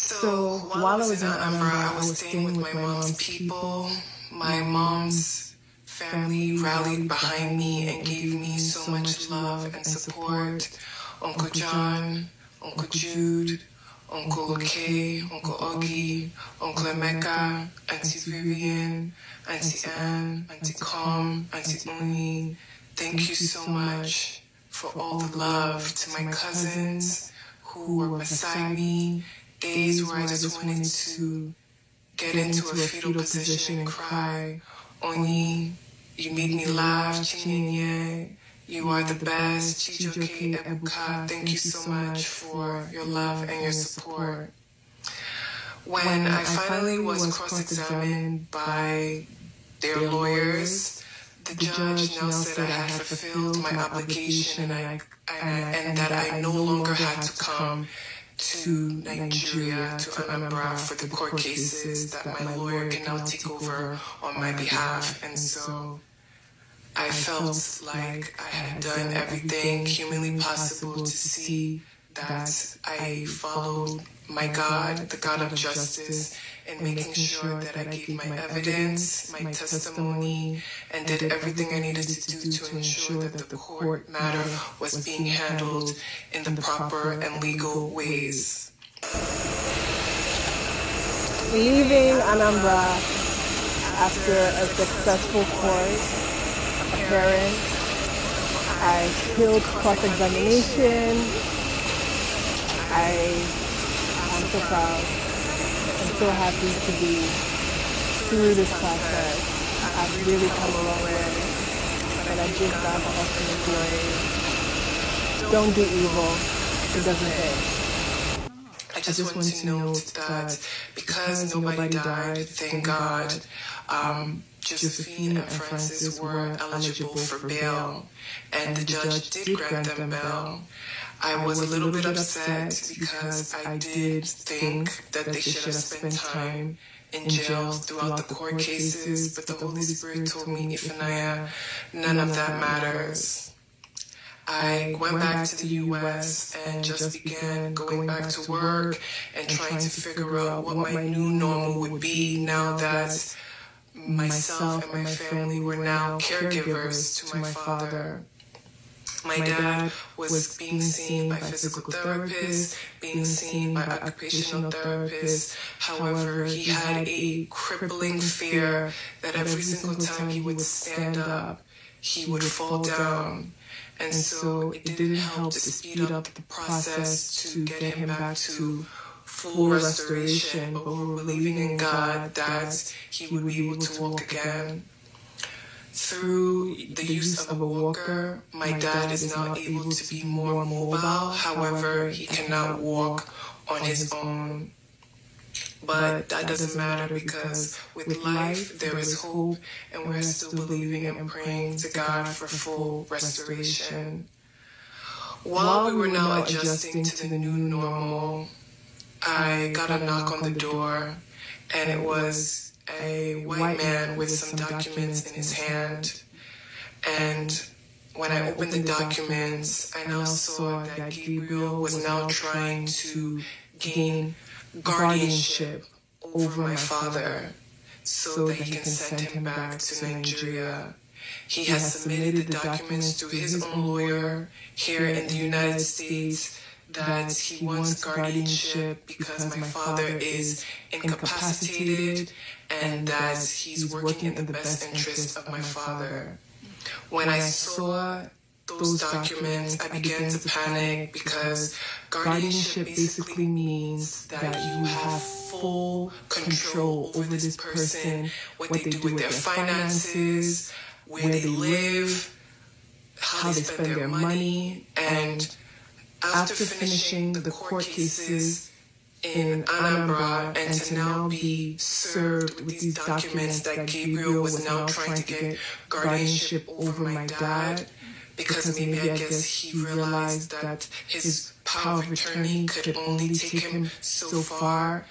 So while I was in Anambra, I was staying with my mom's people. My mom's family rallied behind me and gave me so much love and support. Uncle John, Uncle Jude, Uncle Oke, Uncle Ogie, Uncle Emeka, Auntie Vivian, Auntie Anne, Auntie Com, Auntie Oni. Thank you so much for all the love. To my cousins who were beside me, days where I just wanted to get into a fetal position and cry. Oni, you made me laugh. Chinenye, you are the best. Chijoke Ebuka, thank you so much for your love and your support. When I finally was cross-examined by their lawyers, the judge now said I had fulfilled my obligation and that I no longer had to come to Nigeria, to Anambra, for the court cases, that my lawyer can now take over on my behalf. And so I felt like I had done everything humanly possible to see that I followed my God, the God of justice, in making sure that I gave my evidence, my testimony, and did everything I needed to do to ensure that the court matter was being handled in the proper and legal ways. Leaving Anambra after a successful court appearance, I killed cross-examination. I'm so proud. I'm so happy to be through this process. I've really come a long way, and I give God the ultimate glory. Don't do evil. It doesn't pay. I just want to note that because nobody died, thank God, Josephine and Francis were eligible for bail, and the judge did grant them bail. I was a little bit upset because I did think that they should have spent time in jail throughout the court cases, but the Holy Spirit told me, Ifunaya, none of that matters. I went back to the U.S. and just began going back to work and trying to figure out what my new normal would be now that myself and my family were now caregivers to my father. My dad was being seen by physical therapists, being seen by occupational therapists. However, he had a crippling fear that every single time he would stand up, he would fall down. And so it didn't help to speed up the process to get him back to full restoration, but we were believing in God that he would be able to walk again. Through the use of a walker, my dad is now able to be more mobile. However, he cannot walk on his own. But that doesn't matter because with life, there is hope, and we're still believing and praying to God for full restoration. While we were now adjusting to the new normal, I got a knock on the door, and it was a white man with some documents in his hand. And when I opened the documents, I now saw that Gabriel was now trying to gain guardianship over my father so that he can send him back to Nigeria. He has submitted the documents to his own lawyer here in the United States that he wants guardianship because my father is incapacitated and that he's working in the best interest of my father. When I saw those documents, I began to panic because guardianship basically means that you have full control over this person, what they do with their finances, where they live, how they spend their money. And after finishing the court cases in Anambra and to now be served with these documents that Gabriel was now trying to get guardianship over my dad, because maybe I guess he realized that his power of attorney could only take him so far,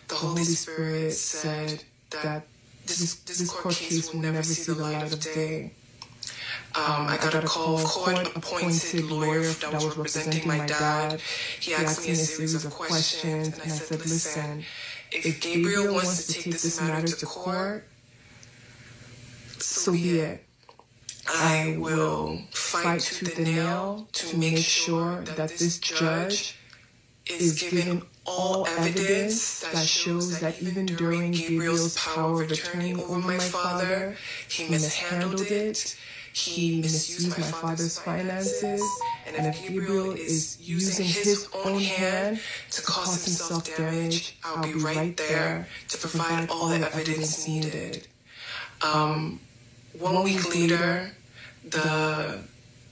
the Holy Spirit said that this court case will never see the light of day. I got a call, court-appointed lawyer that was representing my dad. He asked me a series of questions, and I said, listen, if Gabriel wants to take this matter to court, so be it. I will fight tooth and nail to make sure that this judge is given all evidence that shows that even during Gabriel's power of attorney over my father, he mishandled it, he misused my father's finances, and if Gabriel is using his own hand to cause himself damage, I'll be right there to provide all the evidence needed. 1 week later, the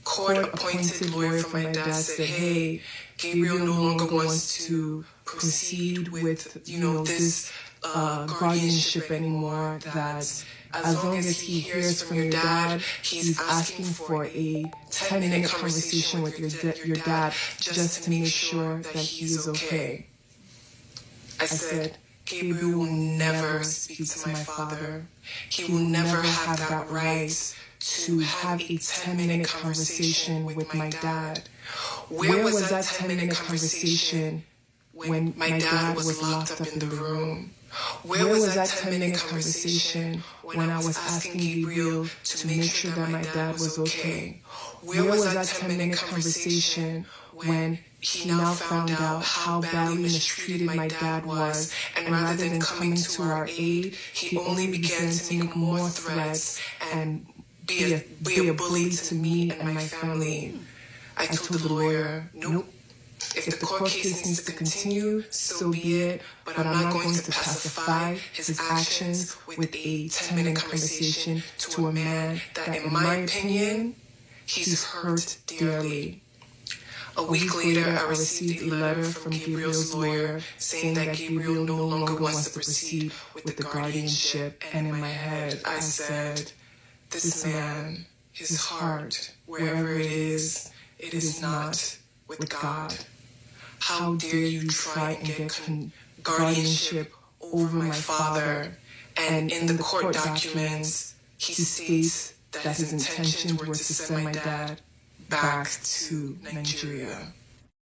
court-appointed lawyer for my dad said, hey, Gabriel no longer wants to proceed with, this guardianship anymore, that as long as he hears from your dad, he's asking for a 10-minute conversation with your dad just to make sure that he is okay. I said, Gabriel will never speak to my father. He will never have that right to have a 10-minute conversation with my dad. Where was that 10-minute conversation when my dad was locked up in the room? Where was that 10-minute conversation when I was asking Gabriel to make sure that my dad was okay? Where was that 10-minute conversation when he now found out how badly mistreated my dad was, and rather than coming to our aid, he only began to make more threats and be a bully to me and my family? I told the lawyer, nope. If the court case needs to continue, so be it, but I'm not going to pacify his actions with a 10-minute conversation to a man that, in my opinion, he's hurt dearly. A week later, I received a letter from Gabriel's lawyer saying that Gabriel no longer wants to proceed with the guardianship, and in my head, I said, this man, his heart, wherever it is not with God. How dare you try and get guardianship over my father? And in the court documents, he states that his intentions were to send my dad back to Nigeria.